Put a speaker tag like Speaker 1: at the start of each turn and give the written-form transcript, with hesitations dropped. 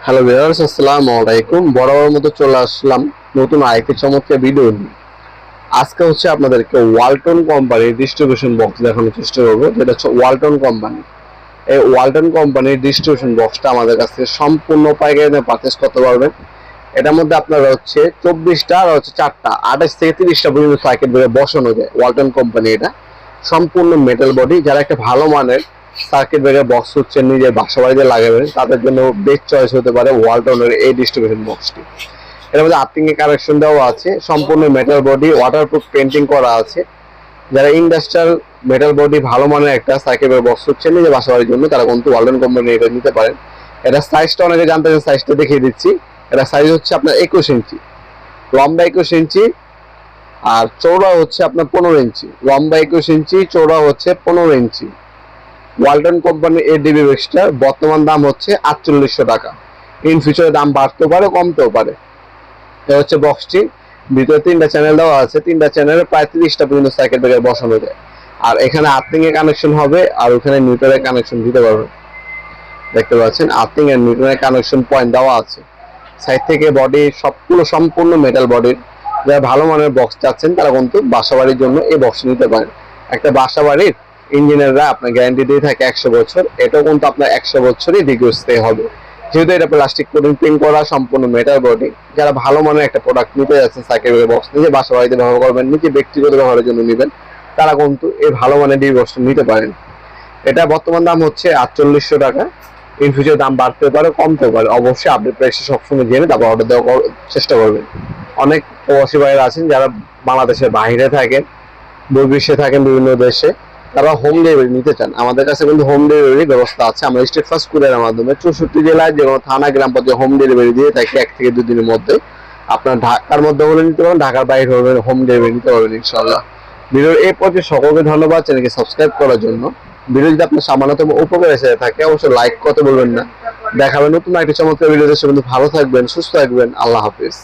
Speaker 1: Hello viewers, আসসালামু আলাইকুম। বরাবর মতো চলে আসলাম নতুন আরেকটি চমৎকার ভিডিও নিয়ে। আজকে হচ্ছে আপনাদেরকে ওয়ালটন কোম্পানির ডিস্ট্রিবিউশন বক্স দেখানোর চেষ্টা করবো, যেটা হচ্ছে ওয়ালটন কোম্পানি। এই ওয়ালটন কোম্পানির ডিস্ট্রিবিউশন বক্সটা আমাদের কাছ থেকে সম্পূর্ণ পাইকারিতে পারচেস করতে পারবেন। এটার মধ্যে আপনারা হচ্ছে 24টা আর হচ্ছে 4টা 28 থেকে 30টা পর্যন্ত সার্কিট ব্রেকার বসানো যায়। ওয়ালটন কোম্পানি এটা সম্পূর্ণ মেটাল বডি। যারা একটা ভালো মানের সার্কিট ব্রেকার বক্স হচ্ছে নিজের বাসা বাড়িতে লাগাবেন, তাদের জন্য বেস্ট চয়েস হতে পারে ওয়ালটনের এই ডিস্ট্রিবিউশন বক্সটি। এর মধ্যে আর্থিং এর কানেকশন দেওয়া আছে, সম্পূর্ণ মেটাল বডি, ওয়াটারপ্রুফ পেন্টিং করা আছে। যারা ইন্ডাস্ট্রিয়াল মেটাল বডি ভালো মানের একটা সার্কিট ব্রেকার বক্স হচ্ছে নিজের বাসা বাড়ির জন্য, তারা কিন্তু ওয়ালটন কোম্পানি এটা নিতে পারেন। এটা সাইজটা অনেকে জানতে চান, সাইজটা দেখিয়ে দিচ্ছি। এটা সাইজ হচ্ছে আপনার 21 ইঞ্চি, লম্বা 21 ইঞ্চি আর চৌড়া হচ্ছে আপনার 15 ইঞ্চি। লম্বা 21 ইঞ্চি, চৌড়া হচ্ছে 15 ইঞ্চি। ওয়ালটন কোম্পানির এই ডিবি বক্সটার বর্তমান দাম হচ্ছে 4800 টাকা। ইন ফিউচারে দাম বাড়তেও পারে, কমতেও পারে। এটা হচ্ছে বক্সটি। ভিতরে 3টা চ্যানেল দেওয়া আছে, 3টা চ্যানেলে প্রায় 30টা পর্যন্ত সার্কিট ব্রেকার বসানো যায়। আর এখানে আর্থিং এর কানেকশন হবে, আর ওখানে নিউট্রালের কানেকশন দিতে পারবেন। দেখতে পাচ্ছেন আর্থিং এর নিউট্রালের কানেকশন পয়েন্ট দেওয়া আছে। সাইড থেকে বডি সবগুলো সম্পূর্ণ মেটাল বডির। যারা ভালো মানের বক্স চাচ্ছেন তারা কিন্তু বাসা বাড়ির জন্য এই বক্স নিতে পারেন। একটা বাসা বাড়ির ইঞ্জিনিয়াররা আপনার গ্যারান্টি দিয়ে থাকে 100 বছর। এটাও কিন্তু আপনার 100 বছরই দীর্ঘস্থায়ী হবে, যেহেতু এটা প্লাস্টিক কোটিং প্রিন্ট করা, সম্পূর্ণ মেটাল বডি। যারা ভালো মানের একটা প্রোডাক্ট নিতে যাচ্ছেন সার্কিট ব্রেকার বক্স, নিজে বাসা বাড়িতে ব্যবহার করবেন, নিজে ব্যক্তিগত ব্যবহারের জন্য নেবেন, তারা কিন্তু এই ভালো মানের ডিবি বক্স নিতে পারেন। এটা বর্তমান দাম হচ্ছে 4800 টাকা। ইন ফিউচার দাম বাড়তে পারে, কমতে পারে। অবশ্যই আপনি প্রাইসটা সবসময় জেনে তারপর অর্ডার দেওয়ার চেষ্টা করবেন। অনেক প্রবাসী ভাইয়েরা আছেন যারা বাংলাদেশের বাইরে থাকেন, বহির্বিশ্বে থাকেন, বিভিন্ন দেশে, তারা হোম ডেলিভারি নিতে চান। আমাদের কাছে কিন্তু হোম ডেলিভারি ব্যবস্থা আছে। আমরা স্টেট ফার্স্ট কুরিয়ারের মাধ্যমে 64 জেলায় যে কোনো থানা, গ্রাম পর্যায়ে হোম ডেলিভারি দিয়ে থাকি 1 থেকে 2 দিনের মধ্যে। আপনার ঢাকার মধ্যে হলে নিতে পারবেন, ঢাকার বাইরে হলে হোম ডেলিভারি নিতে পারবেন ইনশাআল্লাহ। ভিডিওর এই পর্যায়ে সকলকে ধন্যবাদ চ্যানেলকে সাবস্ক্রাইব করার জন্য। ভিডিও যদি আপনার সামান্যতম উপকার এসে থাকে অবশ্যই লাইক করতে বলবেন না। দেখাবেন নতুন একটি চমৎকার ভিডিও। ভালো থাকবেন, সুস্থ থাকবেন। আল্লাহ হাফিজ।